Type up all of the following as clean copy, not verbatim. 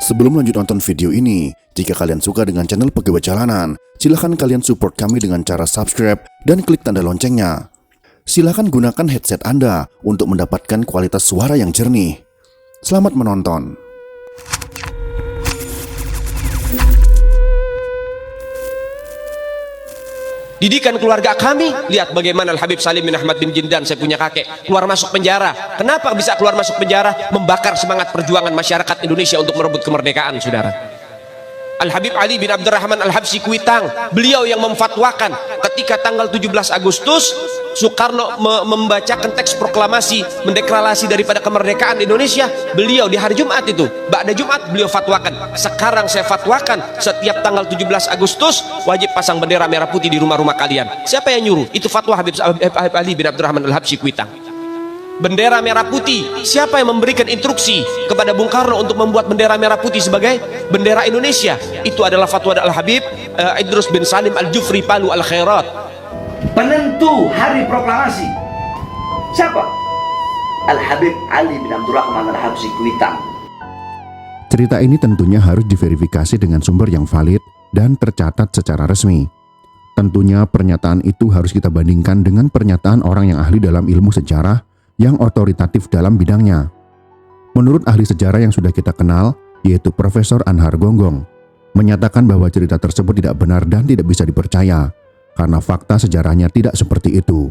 Sebelum lanjut nonton video ini, jika kalian suka dengan channel Pegawai Jalanan, silahkan kalian support kami dengan cara subscribe dan klik tanda loncengnya. Silahkan gunakan headset Anda untuk mendapatkan kualitas suara yang jernih. Selamat menonton. Didikan keluarga kami, lihat bagaimana Al-Habib Salim bin Ahmad bin Jindan, saya punya kakek, keluar masuk penjara. Kenapa bisa keluar masuk penjara? Membakar semangat perjuangan masyarakat Indonesia untuk merebut kemerdekaan, saudara. Al-Habib Ali bin Abdurrahman Al-Habsyi Kuitang, beliau yang memfatwakan ketika tanggal 17 Agustus Soekarno membacakan teks proklamasi mendeklarasi daripada kemerdekaan Indonesia. Beliau di hari Jumat itu, ba'da Jumat beliau fatwakan, sekarang saya fatwakan setiap tanggal 17 Agustus wajib pasang bendera merah putih di rumah-rumah kalian. Siapa yang nyuruh? Itu fatwa Habib Ali bin Abdurrahman Al-Habsyi Kuitang. Bendera merah putih, siapa yang memberikan instruksi kepada Bung Karno untuk membuat bendera merah putih sebagai bendera Indonesia? Itu adalah fatwa Al-Habib Idrus bin Salim Al-Jufri Palu Al-Khairat. Penentu hari proklamasi siapa? Al-Habib Ali bin Abdurrahman Al-Habsyi Kuitang. Cerita ini tentunya harus diverifikasi dengan sumber yang valid dan tercatat secara resmi. Tentunya pernyataan itu harus kita bandingkan dengan pernyataan orang yang ahli dalam ilmu sejarah yang otoritatif dalam bidangnya. Menurut ahli sejarah yang sudah kita kenal, yaitu Profesor Anhar Gonggong, menyatakan bahwa cerita tersebut tidak benar dan tidak bisa dipercaya, karena fakta sejarahnya tidak seperti itu.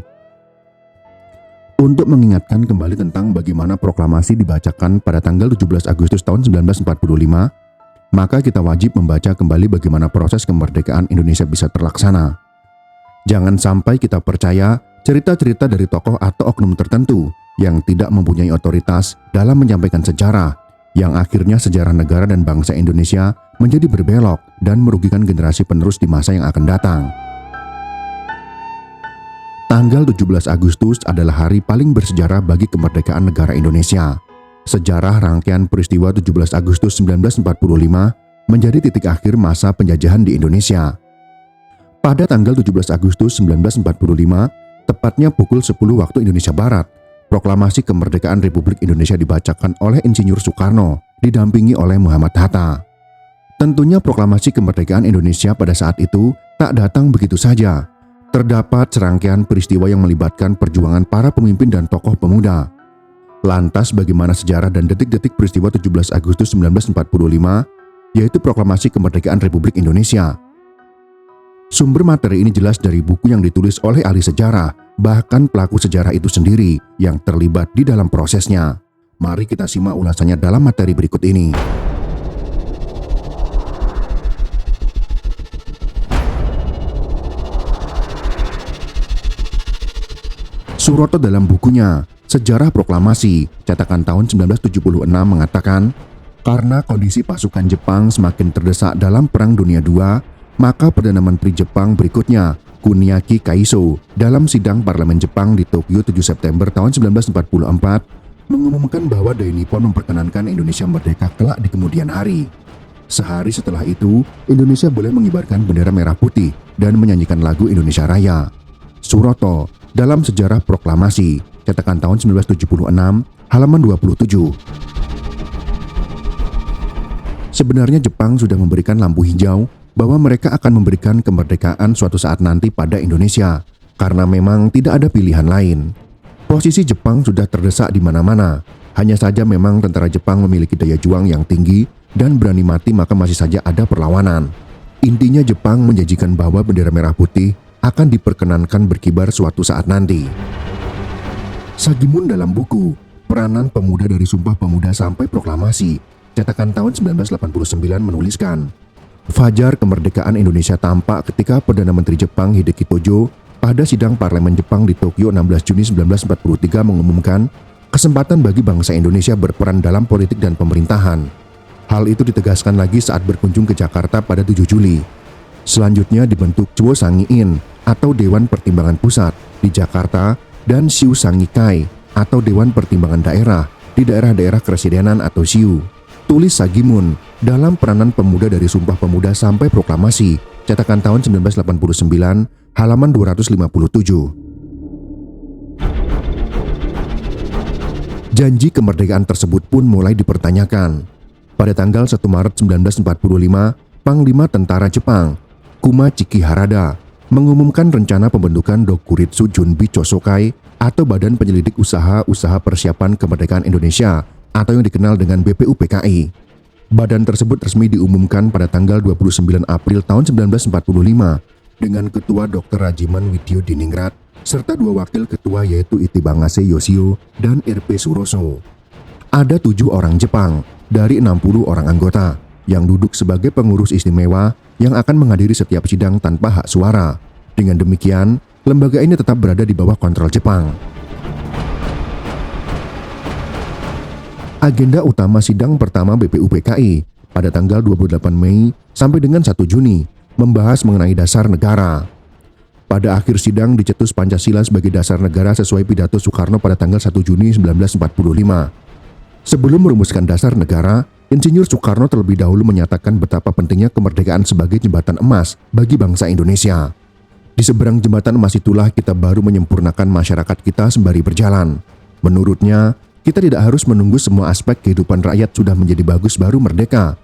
Untuk mengingatkan kembali tentang bagaimana proklamasi dibacakan pada tanggal 17 Agustus tahun 1945, maka kita wajib membaca kembali bagaimana proses kemerdekaan Indonesia bisa terlaksana. Jangan sampai kita percaya cerita-cerita dari tokoh atau oknum tertentu yang tidak mempunyai otoritas dalam menyampaikan sejarah, yang akhirnya sejarah negara dan bangsa Indonesia menjadi berbelok dan merugikan generasi penerus di masa yang akan datang. Tanggal 17 Agustus adalah hari paling bersejarah bagi kemerdekaan negara Indonesia. Sejarah rangkaian peristiwa 17 Agustus 1945 menjadi titik akhir masa penjajahan di Indonesia. Pada tanggal 17 Agustus 1945, tepatnya pukul 10 waktu Indonesia Barat, proklamasi kemerdekaan Republik Indonesia dibacakan oleh Insinyur Soekarno, didampingi oleh Muhammad Hatta. Tentunya proklamasi kemerdekaan Indonesia pada saat itu tak datang begitu saja. Terdapat serangkaian peristiwa yang melibatkan perjuangan para pemimpin dan tokoh pemuda. Lantas bagaimana sejarah dan detik-detik peristiwa 17 Agustus 1945, yaitu proklamasi kemerdekaan Republik Indonesia? Sumber materi ini jelas dari buku yang ditulis oleh ahli sejarah, bahkan pelaku sejarah itu sendiri yang terlibat di dalam prosesnya. Mari kita simak ulasannya dalam materi berikut ini. Suroto dalam bukunya Sejarah Proklamasi, cetakan tahun 1976 mengatakan, karena kondisi pasukan Jepang semakin terdesak dalam Perang Dunia II, maka Perdana Menteri Jepang berikutnya, Kuniaki Kaiso, dalam sidang Parlemen Jepang di Tokyo 7 September tahun 1944, mengumumkan bahwa Dai Nippon memperkenankan Indonesia merdeka kelak di kemudian hari. Sehari setelah itu, Indonesia boleh mengibarkan bendera merah putih dan menyanyikan lagu Indonesia Raya. Suroto dalam Sejarah Proklamasi, cetakan tahun 1976, halaman 27. Sebenarnya Jepang sudah memberikan lampu hijau bahwa mereka akan memberikan kemerdekaan suatu saat nanti pada Indonesia, karena memang tidak ada pilihan lain. Posisi Jepang sudah terdesak di mana-mana, hanya saja memang tentara Jepang memiliki daya juang yang tinggi dan berani mati, maka masih saja ada perlawanan. Intinya Jepang menjanjikan bahwa bendera merah putih akan diperkenankan berkibar suatu saat nanti. Sagimun dalam buku Peranan Pemuda dari Sumpah Pemuda sampai Proklamasi, cetakan tahun 1989 menuliskan, fajar kemerdekaan Indonesia tampak ketika Perdana Menteri Jepang Hideki Tojo pada sidang Parlemen Jepang di Tokyo 16 Juni 1943 mengumumkan kesempatan bagi bangsa Indonesia berperan dalam politik dan pemerintahan. Hal itu ditegaskan lagi saat berkunjung ke Jakarta pada 7 Juli. Selanjutnya dibentuk Chuo Sangi-in atau Dewan Pertimbangan Pusat di Jakarta dan Siu Sangi-kai atau Dewan Pertimbangan Daerah di daerah-daerah kepresidenan atau Siu. Tulis Sagimun dalam Peranan Pemuda dari Sumpah Pemuda sampai Proklamasi, cetakan tahun 1989, halaman 257. Janji kemerdekaan tersebut pun mulai dipertanyakan. Pada tanggal 1 Maret 1945, Panglima Tentara Jepang, Kuma Chiki-Harada, mengumumkan rencana pembentukan Dokuritsu Junbi Chosokai atau Badan Penyelidik Usaha-Usaha Persiapan Kemerdekaan Indonesia atau yang dikenal dengan BPUPKI. Badan tersebut resmi diumumkan pada tanggal 29 April tahun 1945 dengan Ketua Dr. Rajiman Widyodiningrat serta 2 wakil ketua yaitu Itibangase Yoshio dan RP Suroso. Ada 7 orang Jepang dari 60 orang anggota yang duduk sebagai pengurus istimewa yang akan menghadiri setiap sidang tanpa hak suara. Dengan demikian, lembaga ini tetap berada di bawah kontrol Jepang. Agenda utama sidang pertama BPUPKI pada tanggal 28 Mei sampai dengan 1 Juni membahas mengenai dasar negara. Pada akhir sidang dicetus Pancasila sebagai dasar negara sesuai pidato Soekarno pada tanggal 1 Juni 1945. Sebelum merumuskan dasar negara, Insinyur Soekarno terlebih dahulu menyatakan betapa pentingnya kemerdekaan sebagai jembatan emas bagi bangsa Indonesia. Di seberang jembatan emas itulah kita baru menyempurnakan masyarakat kita sembari berjalan. Menurutnya, kita tidak harus menunggu semua aspek kehidupan rakyat sudah menjadi bagus baru merdeka.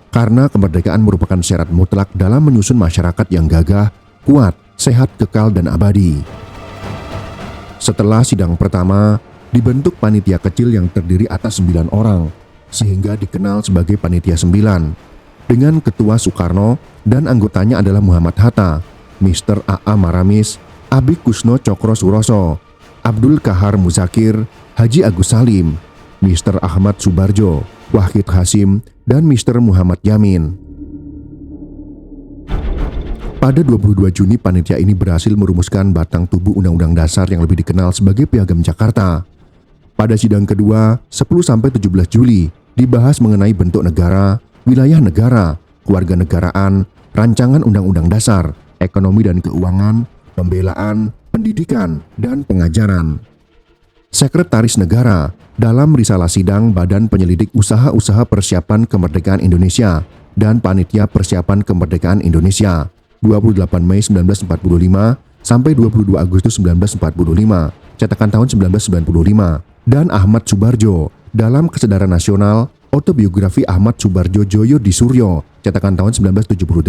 Karena kemerdekaan merupakan syarat mutlak dalam menyusun masyarakat yang gagah, kuat, sehat, kekal, dan abadi. Setelah sidang pertama, dibentuk panitia kecil yang terdiri atas 9 orang, sehingga dikenal sebagai Panitia 9, dengan Ketua Soekarno dan anggotanya adalah Muhammad Hatta, Mr. A.A. Maramis, Abi Kusno Cokro Suroso, Abdul Kahar Muzakir, Haji Agus Salim, Mr. Ahmad Subarjo, Wahid Hasim, dan Mr. Muhammad Yamin. Pada 22 Juni, panitia ini berhasil merumuskan batang tubuh Undang-Undang Dasar yang lebih dikenal sebagai Piagam Jakarta. Pada sidang kedua, 10-17 Juli, dibahas mengenai bentuk negara, wilayah negara, kewarganegaraan, rancangan Undang-Undang Dasar, ekonomi dan keuangan, pembelaan, pendidikan, dan pengajaran. Sekretaris Negara dalam risalah sidang Badan Penyelidik Usaha-Usaha Persiapan Kemerdekaan Indonesia dan Panitia Persiapan Kemerdekaan Indonesia 28 Mei 1945 sampai 22 Agustus 1945, cetakan tahun 1995, dan Ahmad Subarjo dalam Kesadaran Nasional Autobiografi Ahmad Subarjo Joyo di Suryo, cetakan tahun 1978,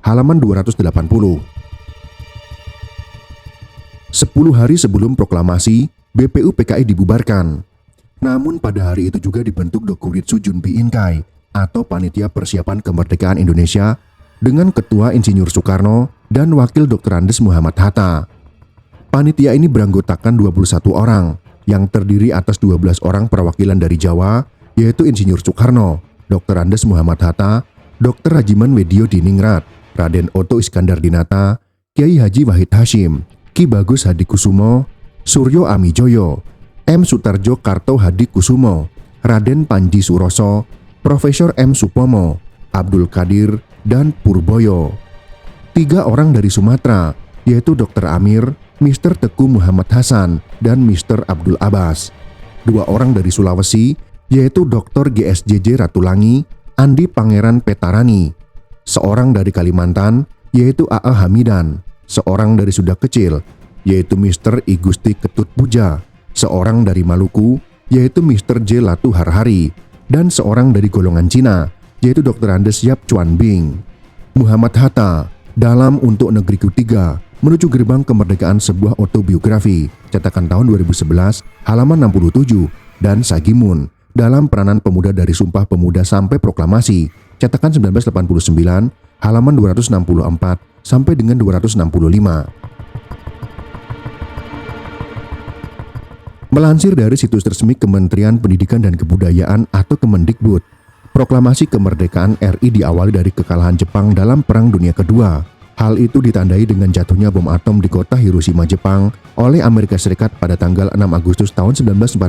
halaman 280. 10 hari sebelum proklamasi, BPUPKI dibubarkan. Namun pada hari itu juga dibentuk Dokuritsu Junbi Inkai atau Panitia Persiapan Kemerdekaan Indonesia dengan Ketua Insinyur Soekarno dan Wakil Dr. Andes Muhammad Hatta. Panitia ini beranggotakan 21 orang yang terdiri atas 12 orang perwakilan dari Jawa yaitu Insinyur Soekarno, Dr. Andes Muhammad Hatta, Dr. Rajiman Widyodiningrat, Raden Oto Iskandar Dinata, Kiai Haji Wahid Hashim, Ki Bagus Hadikusumo, Suryo Amijoyo, M. Sutarjo Karto Hadikusumo, Raden Panji Suroso, Profesor M. Supomo, Abdul Qadir, dan Purboyo. 3 orang dari Sumatera, yaitu Dr. Amir, Mr. Teku Muhammad Hasan, dan Mr. Abdul Abbas. 2 orang dari Sulawesi, yaitu Dr. GSJJ Ratulangi, Andi Pangeran Petarani. 1 dari Kalimantan, yaitu A.A. Hamidan. 1 dari Sunda Kecil, yaitu Mr. I Gusti Ketut Puja. 1 dari Maluku, yaitu Mr. J. Latu Harhari. Dan 1 dari golongan Cina, yaitu Dr. Andes Yap Chuan Bing. Muhammad Hatta dalam Untuk Negeriku 3 menuju Gerbang Kemerdekaan sebuah autobiografi, cetakan tahun 2011, halaman 67, dan Sagimun dalam Peranan Pemuda dari Sumpah Pemuda sampai Proklamasi, cetakan 1989, halaman 264 sampai dengan 265. Melansir dari situs resmi Kementerian Pendidikan dan Kebudayaan atau Kemendikbud, proklamasi kemerdekaan RI diawali dari kekalahan Jepang dalam Perang Dunia Kedua. Hal itu ditandai dengan jatuhnya bom atom di kota Hiroshima, Jepang oleh Amerika Serikat pada tanggal 6 Agustus tahun 1945.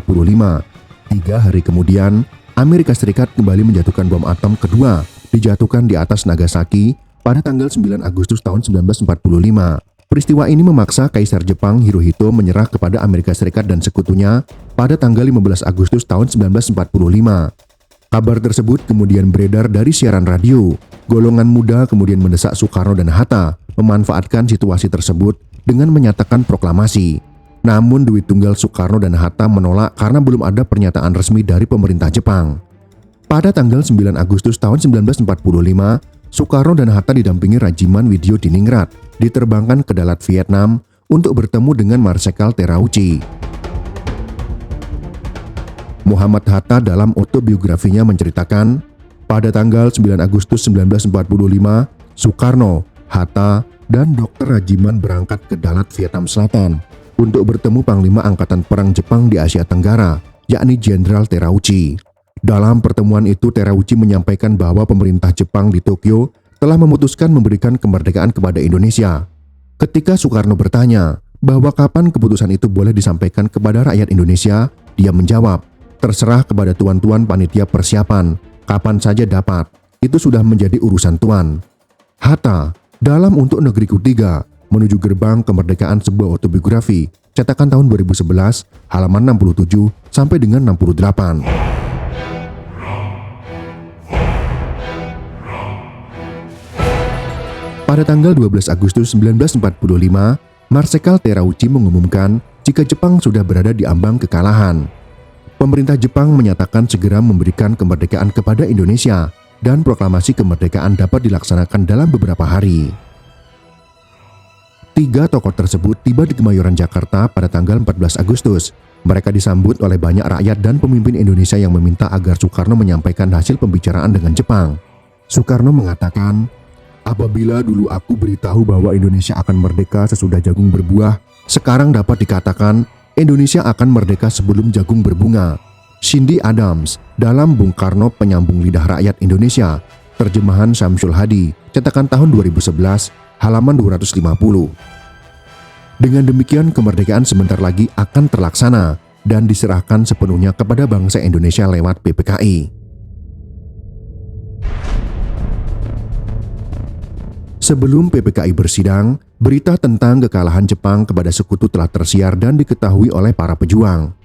3 hari kemudian, Amerika Serikat kembali menjatuhkan bom atom kedua, dijatuhkan di atas Nagasaki pada tanggal 9 Agustus tahun 1945. Peristiwa ini memaksa Kaisar Jepang Hirohito menyerah kepada Amerika Serikat dan sekutunya pada tanggal 15 Agustus tahun 1945. Kabar tersebut kemudian beredar dari siaran radio. Golongan muda kemudian mendesak Soekarno dan Hatta memanfaatkan situasi tersebut dengan menyatakan proklamasi. Namun Dwi Tunggal Soekarno dan Hatta menolak karena belum ada pernyataan resmi dari pemerintah Jepang. Pada tanggal 9 Agustus tahun 1945, Soekarno dan Hatta didampingi Rajiman Widyodiningrat diterbangkan ke Dalat, Vietnam untuk bertemu dengan Marsekal Terauchi. Muhammad Hatta dalam autobiografinya menceritakan, pada tanggal 9 Agustus 1945, Soekarno, Hatta, dan Dr. Rajiman berangkat ke Dalat, Vietnam Selatan untuk bertemu Panglima Angkatan Perang Jepang di Asia Tenggara, yakni Jenderal Terauchi. Dalam pertemuan itu, Terauchi menyampaikan bahwa pemerintah Jepang di Tokyo telah memutuskan memberikan kemerdekaan kepada Indonesia. Ketika Soekarno bertanya bahwa kapan keputusan itu boleh disampaikan kepada rakyat Indonesia, dia menjawab, terserah kepada tuan-tuan panitia persiapan, kapan saja dapat, itu sudah menjadi urusan tuan. Hatta, dalam Untuk Negeriku 3, menuju gerbang kemerdekaan, sebuah autobiografi, cetakan tahun 2011, halaman 67 sampai dengan 68. Pada tanggal 12 Agustus 1945, Marsekal Terauchi mengumumkan jika Jepang sudah berada di ambang kekalahan. Pemerintah Jepang menyatakan segera memberikan kemerdekaan kepada Indonesia dan proklamasi kemerdekaan dapat dilaksanakan dalam beberapa hari. 3 tokoh tersebut tiba di Kemayoran, Jakarta pada tanggal 14 Agustus. Mereka disambut oleh banyak rakyat dan pemimpin Indonesia yang meminta agar Soekarno menyampaikan hasil pembicaraan dengan Jepang. Soekarno mengatakan, apabila dulu aku beritahu bahwa Indonesia akan merdeka sesudah jagung berbuah, sekarang dapat dikatakan Indonesia akan merdeka sebelum jagung berbunga. Cindy Adams dalam Bung Karno Penyambung Lidah Rakyat Indonesia, terjemahan Syamsul Hadi, cetakan tahun 2011, halaman 250. Dengan demikian, kemerdekaan sebentar lagi akan terlaksana dan diserahkan sepenuhnya kepada bangsa Indonesia lewat PPKI. Sebelum PPKI bersidang, berita tentang kekalahan Jepang kepada sekutu telah tersiar dan diketahui oleh para pejuang.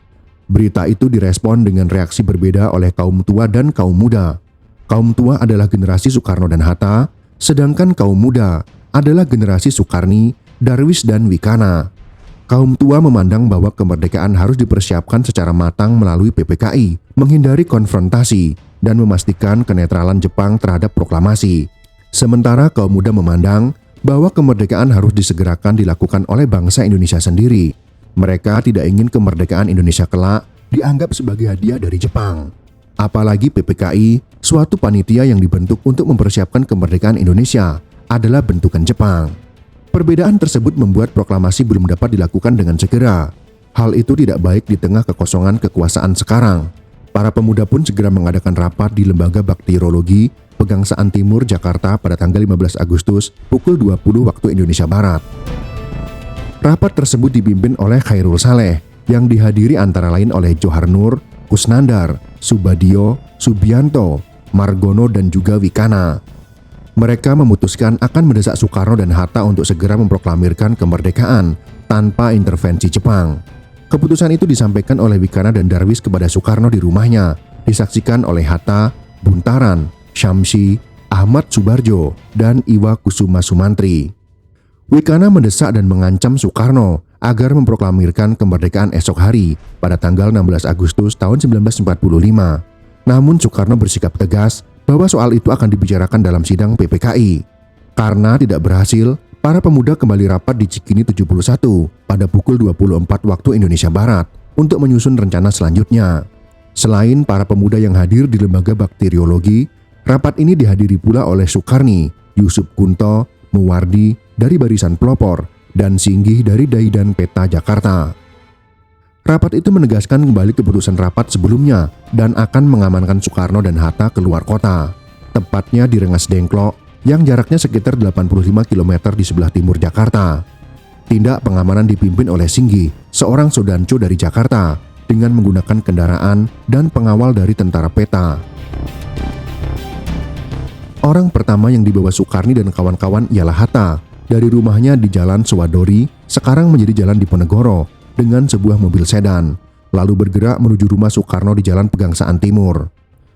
Berita itu direspon dengan reaksi berbeda oleh kaum tua dan kaum muda. Kaum tua adalah generasi Soekarno dan Hatta, sedangkan kaum muda adalah generasi Soekarni, Darwis, dan Wikana. Kaum tua memandang bahwa kemerdekaan harus dipersiapkan secara matang melalui PPKI, menghindari konfrontasi, dan memastikan kenetralan Jepang terhadap proklamasi. Sementara kaum muda memandang bahwa kemerdekaan harus disegerakan dilakukan oleh bangsa Indonesia sendiri. Mereka tidak ingin kemerdekaan Indonesia kelak dianggap sebagai hadiah dari Jepang. Apalagi PPKI, suatu panitia yang dibentuk untuk mempersiapkan kemerdekaan Indonesia, adalah bentukan Jepang. Perbedaan tersebut membuat proklamasi belum dapat dilakukan dengan segera. Hal itu tidak baik di tengah kekosongan kekuasaan sekarang. Para pemuda pun segera mengadakan rapat di Lembaga Bakteriologi Pegangsaan Timur, Jakarta pada tanggal 15 Agustus pukul 20 waktu Indonesia Barat. Rapat tersebut dipimpin oleh Khairul Saleh yang dihadiri antara lain oleh Johar Nur, Kusnandar, Subadio, Subianto, Margono, dan juga Wikana. Mereka memutuskan akan mendesak Soekarno dan Hatta untuk segera memproklamirkan kemerdekaan tanpa intervensi Jepang. Keputusan itu disampaikan oleh Wikana dan Darwis kepada Soekarno di rumahnya, disaksikan oleh Hatta, Buntaran, Syamsi, Ahmad Subarjo, dan Iwa Kusuma Sumantri. Wikana mendesak dan mengancam Soekarno agar memproklamirkan kemerdekaan esok hari pada tanggal 16 Agustus tahun 1945. Namun Soekarno bersikap tegas bahwa soal itu akan dibicarakan dalam sidang PPKI. Karena tidak berhasil, para pemuda kembali rapat di Cikini 71 pada pukul 24 waktu Indonesia Barat untuk menyusun rencana selanjutnya. Selain para pemuda yang hadir di Lembaga Bakteriologi, rapat ini dihadiri pula oleh Soekarni, Yusuf Kunto, Muwardi dari Barisan Pelopor, dan Singgih dari Daidan Peta Jakarta. Rapat itu menegaskan kembali keputusan rapat sebelumnya dan akan mengamankan Soekarno dan Hatta keluar kota, tepatnya di Rengas Dengklok yang jaraknya sekitar 85 km di sebelah timur Jakarta. Tindak pengamanan dipimpin oleh Singgih, seorang sodanco dari Jakarta, dengan menggunakan kendaraan dan pengawal dari tentara Peta. Orang pertama yang dibawa Soekarni dan kawan-kawan ialah Hatta dari rumahnya di Jalan Suwadori, sekarang menjadi Jalan Diponegoro, dengan sebuah mobil sedan, lalu bergerak menuju rumah Soekarno di Jalan Pegangsaan Timur.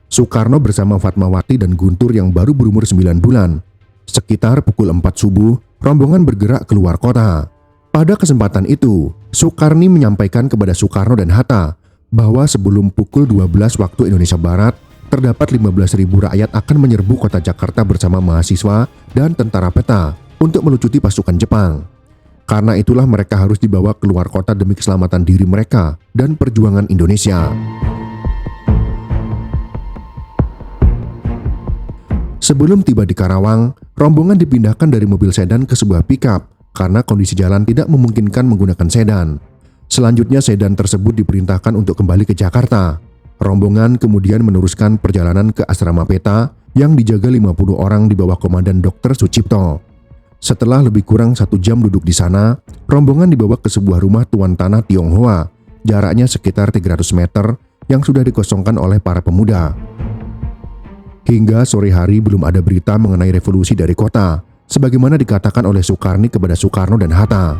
Soekarno bersama Fatmawati dan Guntur yang baru berumur 9 bulan. Sekitar pukul 4 subuh, rombongan bergerak keluar kota. Pada kesempatan itu, Soekarni menyampaikan kepada Soekarno dan Hatta bahwa sebelum pukul 12 waktu Indonesia Barat, terdapat 15.000 rakyat akan menyerbu kota Jakarta bersama mahasiswa dan tentara peta untuk melucuti pasukan Jepang. Karena itulah mereka harus dibawa keluar kota demi keselamatan diri mereka dan perjuangan Indonesia. Sebelum tiba di Karawang, rombongan dipindahkan dari mobil sedan ke sebuah pickup karena kondisi jalan tidak memungkinkan menggunakan sedan. Selanjutnya sedan tersebut diperintahkan untuk kembali ke Jakarta. Rombongan kemudian meneruskan perjalanan ke asrama peta yang dijaga 50 orang di bawah komandan Dr. Sucipto. Setelah lebih kurang 1 jam duduk di sana, rombongan dibawa ke sebuah rumah tuan tanah Tionghoa, jaraknya sekitar 300 meter yang sudah dikosongkan oleh para pemuda. Hingga sore hari belum ada berita mengenai revolusi dari kota, sebagaimana dikatakan oleh Sukarni kepada Soekarno dan Hatta.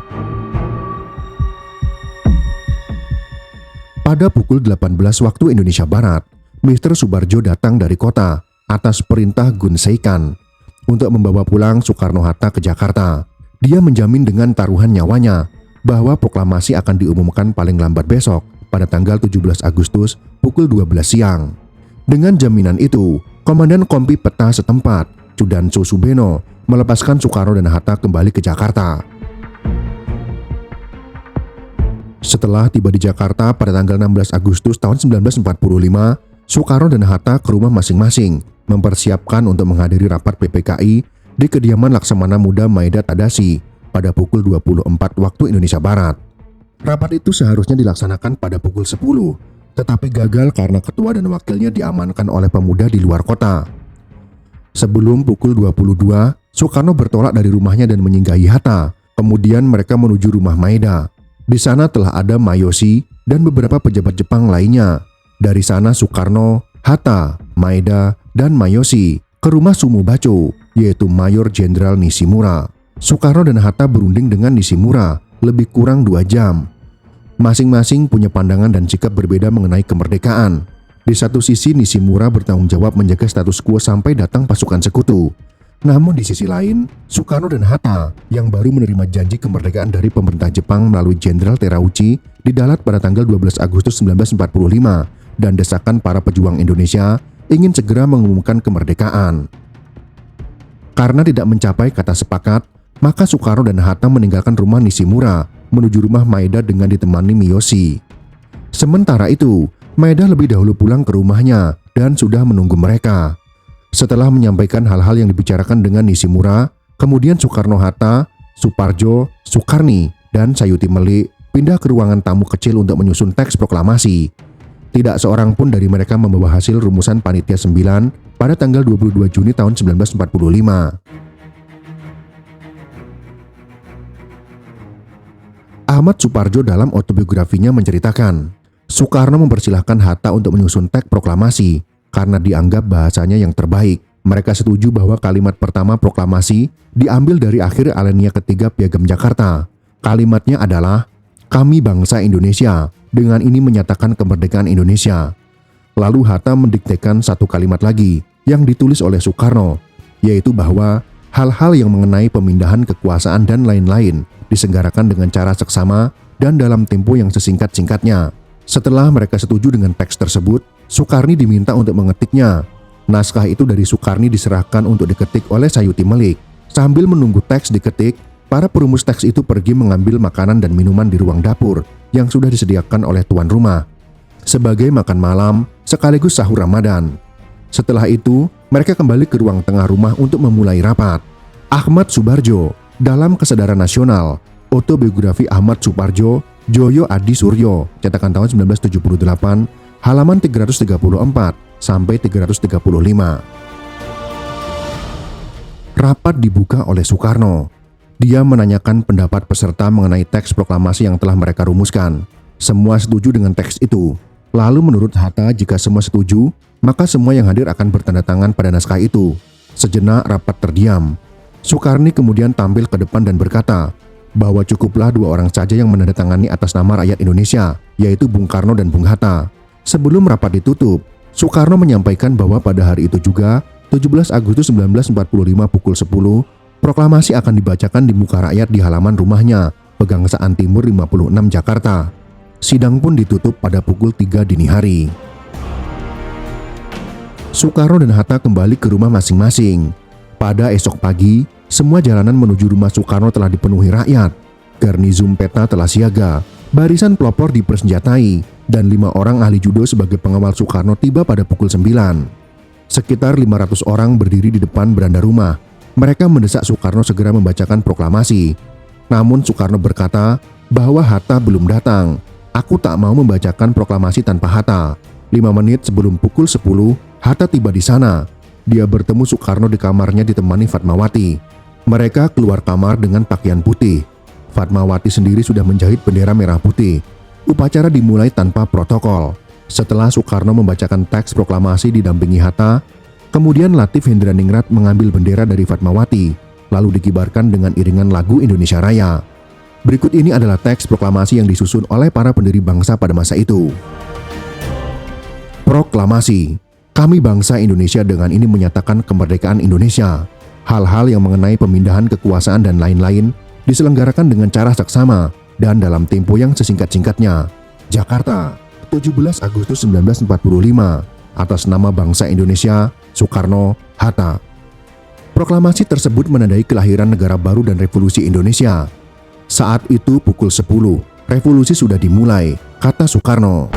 Pada pukul 18 waktu Indonesia Barat, Mr. Subarjo datang dari kota atas perintah Gun Seikan untuk membawa pulang Soekarno-Hatta ke Jakarta. Dia menjamin dengan taruhan nyawanya bahwa proklamasi akan diumumkan paling lambat besok pada tanggal 17 Agustus pukul 12 siang. Dengan jaminan itu, Komandan Kompi Peta setempat, Cudanso Subeno, melepaskan Soekarno dan Hatta kembali ke Jakarta. Setelah tiba di Jakarta pada tanggal 16 Agustus tahun 1945, Soekarno dan Hatta ke rumah masing-masing, mempersiapkan untuk menghadiri rapat PPKI di kediaman Laksamana Muda Maeda Tadashi pada pukul 24 waktu Indonesia Barat. Rapat itu seharusnya dilaksanakan pada pukul 10, tetapi gagal karena ketua dan wakilnya diamankan oleh pemuda di luar kota. Sebelum pukul 22, Soekarno bertolak dari rumahnya dan menyinggahi Hatta. Kemudian mereka menuju rumah Maeda. Di sana telah ada Mayoshi dan beberapa pejabat Jepang lainnya. Dari sana Soekarno, Hatta, Maeda, dan Mayoshi ke rumah Sumobacho, yaitu Mayor Jenderal Nishimura. Soekarno dan Hatta berunding dengan Nishimura lebih kurang 2 jam. Masing-masing punya pandangan dan sikap berbeda mengenai kemerdekaan. Di satu sisi Nishimura bertanggung jawab menjaga status quo sampai datang pasukan sekutu. Namun di sisi lain, Soekarno dan Hatta yang baru menerima janji kemerdekaan dari pemerintah Jepang melalui Jenderal Terauchi di Dalat pada tanggal 12 Agustus 1945 dan desakan para pejuang Indonesia ingin segera mengumumkan kemerdekaan. Karena tidak mencapai kata sepakat, maka Soekarno dan Hatta meninggalkan rumah Nishimura menuju rumah Maeda dengan ditemani Miyoshi. Sementara itu, Maeda lebih dahulu pulang ke rumahnya dan sudah menunggu mereka. Setelah menyampaikan hal-hal yang dibicarakan dengan Nishimura, kemudian Soekarno-Hatta, Suparjo, Sukarni, dan Sayuti Melik pindah ke ruangan tamu kecil untuk menyusun teks proklamasi. Tidak seorang pun dari mereka membawa hasil rumusan Panitia 9 pada tanggal 22 Juni tahun 1945. Ahmad Suparjo dalam autobiografinya menceritakan, Soekarno mempersilahkan Hatta untuk menyusun teks proklamasi karena dianggap bahasanya yang terbaik. Mereka setuju bahwa kalimat pertama proklamasi diambil dari akhir alinea ketiga Piagam Jakarta. Kalimatnya adalah, "Kami bangsa Indonesia, dengan ini menyatakan kemerdekaan Indonesia." Lalu Hatta mendiktekan satu kalimat lagi yang ditulis oleh Soekarno, yaitu bahwa hal-hal yang mengenai pemindahan kekuasaan dan lain-lain diselenggarakan dengan cara seksama dan dalam tempo yang sesingkat-singkatnya. Setelah mereka setuju dengan teks tersebut, Sukarni diminta untuk mengetiknya. Naskah itu dari Sukarni diserahkan untuk diketik oleh Sayuti Melik. Sambil menunggu teks diketik, para perumus teks itu pergi mengambil makanan dan minuman di ruang dapur yang sudah disediakan oleh tuan rumah sebagai makan malam sekaligus sahur Ramadan. Setelah itu, mereka kembali ke ruang tengah rumah untuk memulai rapat. Ahmad Subarjo dalam Kesadaran Nasional, Autobiografi Ahmad Suparjo, Joyo Adi Suryo, cetakan tahun 1978, halaman 334 sampai 335. Rapat dibuka oleh Soekarno. Dia menanyakan pendapat peserta mengenai teks proklamasi yang telah mereka rumuskan. Semua setuju dengan teks itu. Lalu menurut Hatta, jika semua setuju, maka semua yang hadir akan bertanda tangan pada naskah itu. Sejenak rapat terdiam. Sukarni kemudian tampil ke depan dan berkata bahwa cukuplah 2 orang saja yang menandatangani atas nama rakyat Indonesia, yaitu Bung Karno dan Bung Hatta. Sebelum rapat ditutup, Soekarno menyampaikan bahwa pada hari itu juga, 17 Agustus 1945 pukul 10, proklamasi akan dibacakan di muka rakyat di halaman rumahnya, Pegangsaan Timur 56 Jakarta. Sidang pun ditutup pada pukul 3 dini hari. Soekarno dan Hatta kembali ke rumah masing-masing. Pada esok pagi, semua jalanan menuju rumah Soekarno telah dipenuhi rakyat. Garnizum peta telah siaga, barisan pelopor dipersenjatai, dan 5 orang ahli judo sebagai pengawal Soekarno tiba pada pukul 9. Sekitar 500 orang berdiri di depan beranda rumah. Mereka mendesak Soekarno segera membacakan proklamasi. Namun Soekarno berkata bahwa Hatta belum datang. Aku tak mau membacakan proklamasi tanpa Hatta. 5 menit sebelum pukul 10, Hatta tiba di sana. Dia bertemu Soekarno di kamarnya ditemani Fatmawati. Mereka keluar kamar dengan pakaian putih. Fatmawati sendiri sudah menjahit bendera merah putih. Upacara dimulai tanpa protokol. Setelah Soekarno membacakan teks proklamasi didampingi Hatta, kemudian Latif Hendraningrat mengambil bendera dari Fatmawati, lalu dikibarkan dengan iringan lagu Indonesia Raya. Berikut ini adalah teks proklamasi yang disusun oleh para pendiri bangsa pada masa itu. Proklamasi. Kami bangsa Indonesia dengan ini menyatakan kemerdekaan Indonesia. Hal-hal yang mengenai pemindahan kekuasaan dan lain-lain diselenggarakan dengan cara saksama dan dalam tempo yang sesingkat-singkatnya. Jakarta, 17 Agustus 1945. Atas nama bangsa Indonesia, Soekarno, Hatta. Proklamasi tersebut menandai kelahiran negara baru dan revolusi Indonesia. Saat itu pukul 10, revolusi sudah dimulai, kata Soekarno.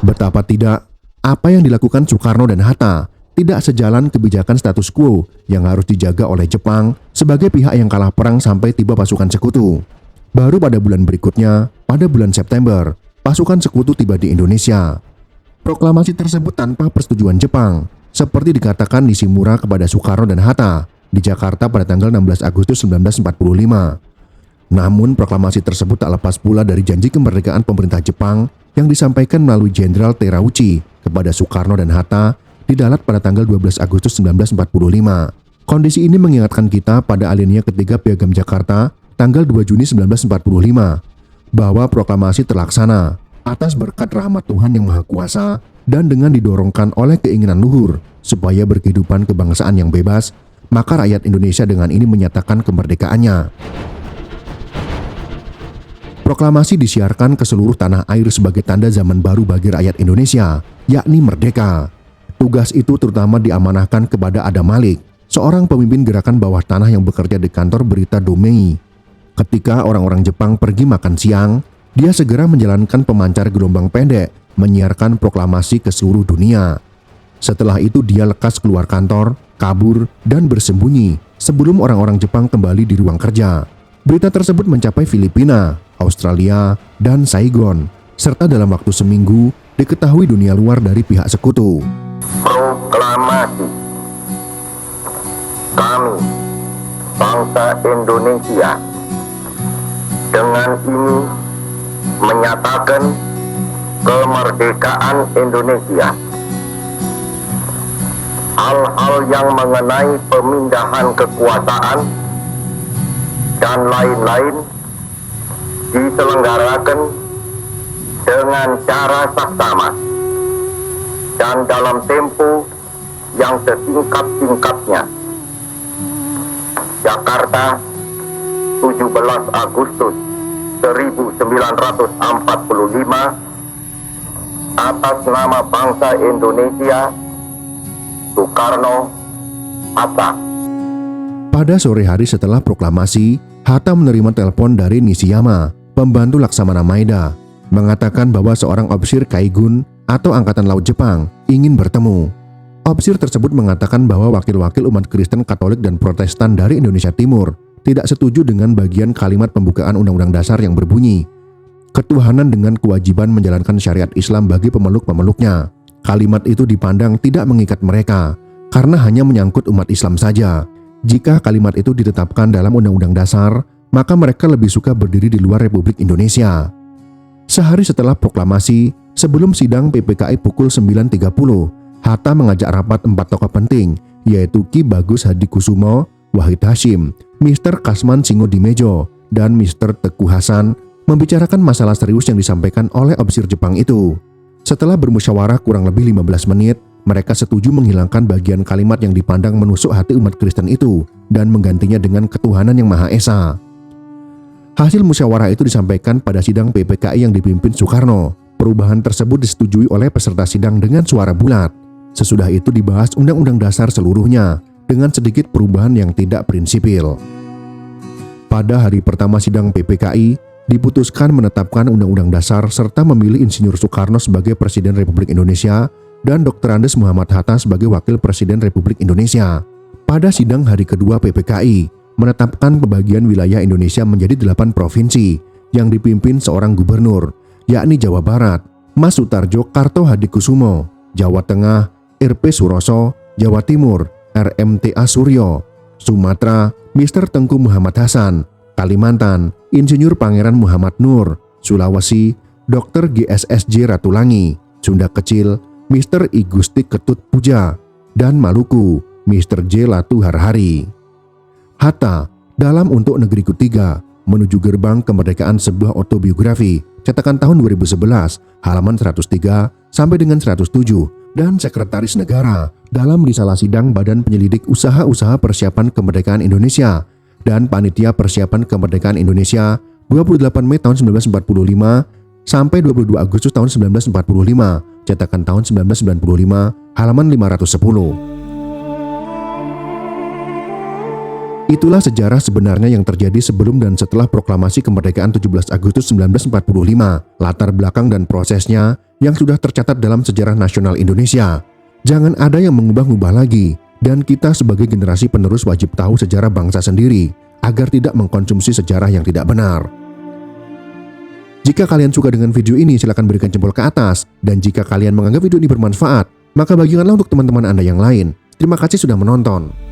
Betapa tidak, apa yang dilakukan Soekarno dan Hatta tidak sejalan kebijakan status quo yang harus dijaga oleh Jepang sebagai pihak yang kalah perang sampai tiba pasukan sekutu. Baru pada bulan berikutnya, pada bulan September, pasukan sekutu tiba di Indonesia. Proklamasi tersebut tanpa persetujuan Jepang, seperti dikatakan Nishimura kepada Soekarno dan Hatta di Jakarta pada tanggal 16 Agustus 1945. Namun proklamasi tersebut tak lepas pula dari janji kemerdekaan pemerintah Jepang yang disampaikan melalui Jenderal Terauchi kepada Soekarno dan Hatta di Dalat pada tanggal 12 Agustus 1945. Kondisi ini mengingatkan kita pada alinea ketiga Piagam Jakarta tanggal 2 Juni 1945 bahwa proklamasi terlaksana atas berkat rahmat Tuhan Yang Maha Kuasa dan dengan didorongkan oleh keinginan luhur supaya berkehidupan kebangsaan yang bebas, maka rakyat Indonesia dengan ini menyatakan kemerdekaannya. Proklamasi disiarkan ke seluruh tanah air sebagai tanda zaman baru bagi rakyat Indonesia, yakni merdeka. Tugas itu terutama diamanahkan kepada Adam Malik, seorang pemimpin gerakan bawah tanah yang bekerja di kantor berita Domei. Ketika orang-orang Jepang pergi makan siang, dia segera menjalankan pemancar gelombang pendek, menyiarkan proklamasi ke seluruh dunia. Setelah itu dia lekas keluar kantor, kabur, dan bersembunyi sebelum orang-orang Jepang kembali di ruang kerja. Berita tersebut mencapai Filipina, Australia, dan Saigon, serta dalam waktu seminggu diketahui dunia luar dari pihak sekutu. Proklamasi. Kami, bangsa Indonesia, dengan ini menyatakan kemerdekaan Indonesia. Hal-hal yang mengenai pemindahan kekuasaan dan lain-lain diselenggarakan dengan cara saksama dan dalam tempo yang sesingkat-singkatnya. Jakarta, 17 Agustus 1945, atas nama bangsa Indonesia, Soekarno, Hatta. Pada sore hari setelah proklamasi, Hatta menerima telepon dari Nishiyama, pembantu Laksamana Maeda, mengatakan bahwa seorang ofisir Kaigun atau Angkatan Laut Jepang ingin bertemu. Ofisir tersebut mengatakan bahwa wakil-wakil umat Kristen, Katolik, dan Protestan dari Indonesia Timur tidak setuju dengan bagian kalimat pembukaan Undang-Undang Dasar yang berbunyi ketuhanan dengan kewajiban menjalankan syariat Islam bagi pemeluk-pemeluknya. Kalimat itu dipandang tidak mengikat mereka karena hanya menyangkut umat Islam saja. Jika kalimat itu ditetapkan dalam Undang-Undang Dasar, maka mereka lebih suka berdiri di luar Republik Indonesia. Sehari setelah proklamasi, sebelum sidang PPKI pukul 9.30, Hatta mengajak rapat 4 tokoh penting, yaitu Ki Bagus Hadikusumo, Wahid Hashim, Mr. Kasman Singodimejo, dan Mr. Teguh Hasan membicarakan masalah serius yang disampaikan oleh ofisir Jepang itu. Setelah bermusyawarah kurang lebih 15 menit, mereka setuju menghilangkan bagian kalimat yang dipandang menusuk hati umat Kristen itu dan menggantinya dengan ketuhanan yang Maha Esa. Hasil musyawarah itu disampaikan pada sidang PPKI yang dipimpin Soekarno. Perubahan tersebut disetujui oleh peserta sidang dengan suara bulat. Sesudah itu dibahas Undang-Undang Dasar seluruhnya dengan sedikit perubahan yang tidak prinsipil. Pada hari pertama sidang PPKI, diputuskan menetapkan Undang-Undang Dasar serta memilih Insinyur Soekarno sebagai Presiden Republik Indonesia dan Dr. Andes Muhammad Hatta sebagai Wakil Presiden Republik Indonesia. Pada sidang hari kedua PPKI, menetapkan pembagian wilayah Indonesia menjadi 8 provinsi yang dipimpin seorang gubernur, yakni Jawa Barat, Mas Sutarjo Kartohadikusumo, Jawa Tengah, RP Suroso, Jawa Timur, RMTA Suryo, Sumatera, Mr. Tengku Muhammad Hasan, Kalimantan, Insinyur Pangeran Muhammad Nur, Sulawesi, Dr. GSSJ Ratulangi, Sunda Kecil, Mr. I Gusti Ketut Puja, dan Maluku, Mr. J. Latu Harhari. Hatta dalam Untuk Negeriku 3 menuju gerbang kemerdekaan sebuah autobiografi cetakan tahun 2011 halaman 103 sampai dengan 107 dan Sekretaris Negara dalam Risalah Sidang Badan Penyelidik Usaha-Usaha Persiapan Kemerdekaan Indonesia dan Panitia Persiapan Kemerdekaan Indonesia 28 Mei tahun 1945 sampai 22 Agustus tahun 1945 cetakan tahun 1995 halaman 510. Itulah sejarah sebenarnya yang terjadi sebelum dan setelah proklamasi kemerdekaan 17 Agustus 1945, latar belakang dan prosesnya yang sudah tercatat dalam sejarah nasional Indonesia. Jangan ada yang mengubah-ubah lagi, dan kita sebagai generasi penerus wajib tahu sejarah bangsa sendiri, agar tidak mengkonsumsi sejarah yang tidak benar. Jika kalian suka dengan video ini, silakan berikan jempol ke atas, dan jika kalian menganggap video ini bermanfaat, maka bagikanlah untuk teman-teman Anda yang lain. Terima kasih sudah menonton.